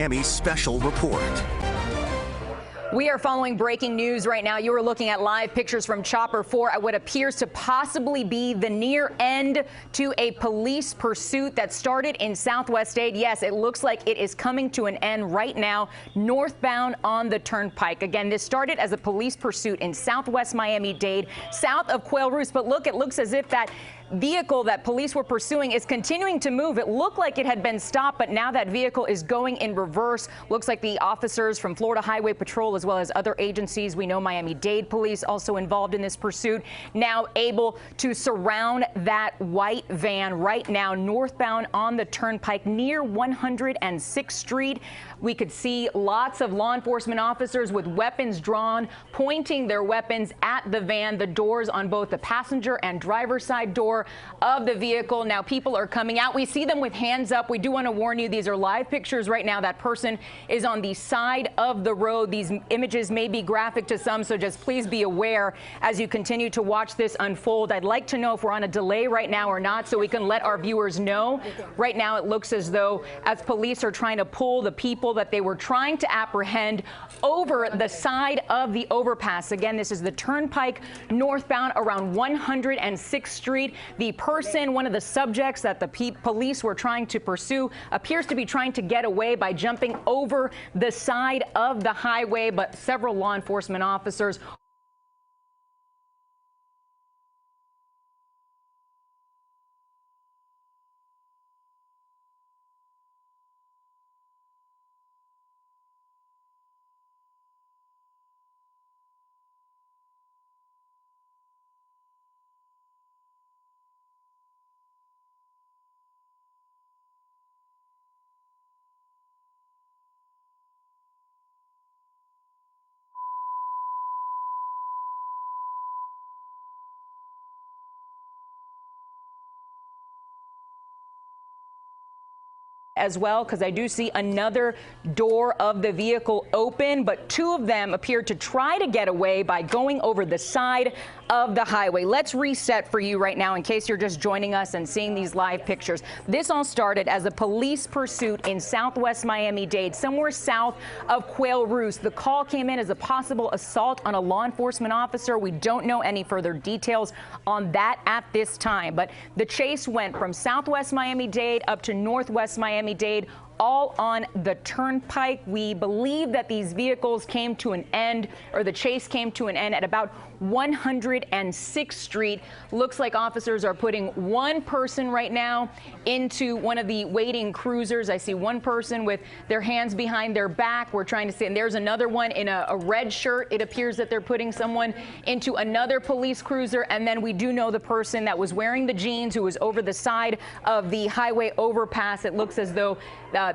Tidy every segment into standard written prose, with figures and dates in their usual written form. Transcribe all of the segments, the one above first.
Miami special report. We are following breaking news right now. You are looking at live pictures from Chopper 4 at what appears to possibly be the near end to a police pursuit that started in Southwest Miami-Dade. Yes, it looks like it is coming to an end right now, northbound on the Turnpike. Again, this started as a police pursuit in Southwest Miami-Dade, south of Quail Roost. But look, it looks as if that vehicle that police were pursuing is continuing to move. It looked like it had been stopped, but now that vehicle is going in reverse. Looks like the officers from Florida Highway Patrol, as well as other agencies, we know Miami-Dade police also involved in this pursuit, now able to surround that white van right now northbound on the Turnpike near 106th Street. We could see lots of law enforcement officers with weapons drawn, pointing their weapons at the van, the doors on both the passenger and driver's side door of the vehicle. Now people are coming out. We see them with hands up. We do want to warn you, these are live pictures right now. That person is on the side of the road. These images may be graphic to some, so just please be aware as you continue to watch this unfold. I'd like to know if we're on a delay right now or not, so we can let our viewers know. Right now it looks as though as police are trying to pull the people that they were trying to apprehend over the side of the overpass. Again, this is the Turnpike northbound around 106th Street. The person, one of the subjects that the police were trying to pursue, appears to be trying to get away by jumping over the side of the highway, but several law enforcement officers as well, because I do see another door of the vehicle open, but two of them appear to try to get away by going over the side of the highway. Let's reset for you right now in case you're just joining us and seeing these live pictures. This all started as a police pursuit in Southwest Miami-Dade, somewhere south of Quail Roost. The call came in as a possible assault on a law enforcement officer. We don't know any further details on that at this time, but the chase went from Southwest Miami-Dade up to Northwest Miami-Dade, all on the Turnpike. We believe that these vehicles came to an end, or the chase came to an end at about 106th Street. Looks like officers are putting one person right now into one of the waiting cruisers. I see one person with their hands behind their back. We're trying to see, and there's another one in a red shirt. It appears that they're putting someone into another police cruiser. And then we do know the person that was wearing the jeans, who was over the side of the highway overpass. It looks as though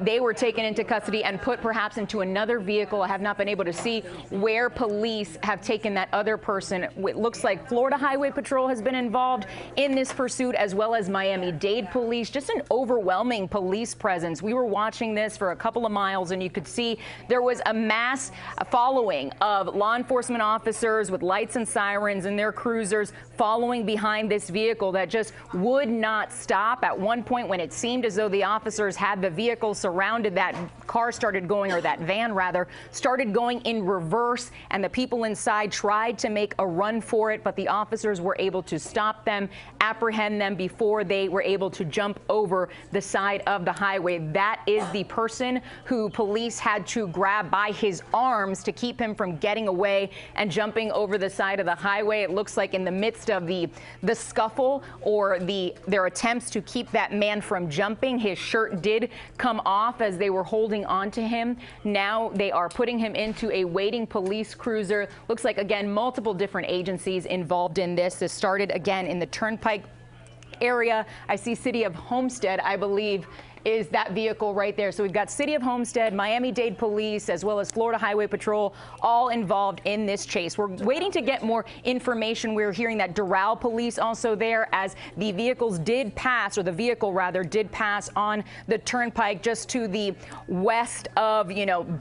they were taken into custody and put perhaps into another vehicle. I have not been able to see where police have taken that other person. It looks like Florida Highway Patrol has been involved in this pursuit, as well as Miami-Dade police. Just an overwhelming police presence. We were watching this for a couple of miles, and you could see there was a mass following of law enforcement officers with lights and sirens and their cruisers following behind this vehicle that just would not stop. At one point, when it seemed as though the officers had the vehicle surrounded, that car started going, or that van rather, started going in reverse, and the people inside tried to make a run for it, but the officers were able to stop them, apprehend them before they were able to jump over the side of the highway. That is the person who police had to grab by his arms to keep him from getting away and jumping over the side of the highway. It looks like in the midst of the scuffle, or their attempts to keep that man from jumping, his shirt did come off as they were holding on to him. Now they are putting him into a waiting police cruiser. Looks like, again, multiple different agencies involved in this. This started again in the Turnpike area. I see City of Homestead, I believe, is that vehicle right there. So we've got City of Homestead, Miami-Dade police, as well as Florida Highway Patrol, all involved in this chase. We're waiting to get more information. We're hearing that Doral police also there, as the vehicles did pass, or the vehicle rather did pass on the Turnpike just to the west of,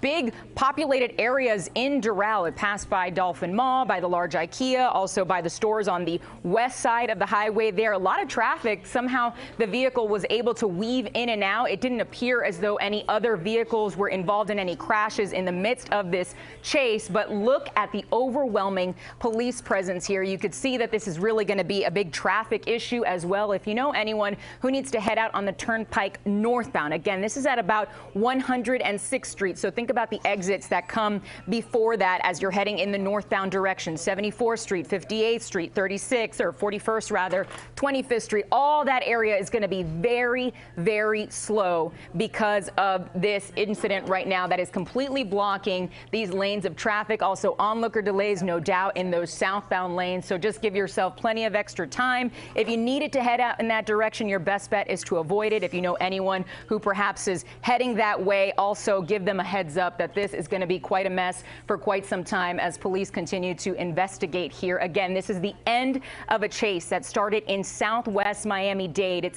big populated areas in Doral. It passed by Dolphin Mall, by the large IKEA, also by the stores on the west side of the highway there. A lot of traffic. Somehow the vehicle was able to weave in and out now, it didn't appear as though any other vehicles were involved in any crashes in the midst of this chase. But look at the overwhelming police presence here. You could see that this is really going to be a big traffic issue as well. If you know anyone who needs to head out on the Turnpike northbound, again, this is at about 106th Street. So think about the exits that come before that as you're heading in the northbound direction. 74th Street, 58th Street, 36th or 41st rather, 25th Street. All that area is going to be very, very slow because of this incident right now that is completely blocking these lanes of traffic. Also onlooker delays, no doubt, in those southbound lanes. So just give yourself plenty of extra time. If you needed to head out in that direction, your best bet is to avoid it. If you know anyone who perhaps is heading that way, also give them a heads up that this is going to be quite a mess for quite some time as police continue to investigate here. Again, this is the end of a chase that started in Southwest Miami-Dade. It's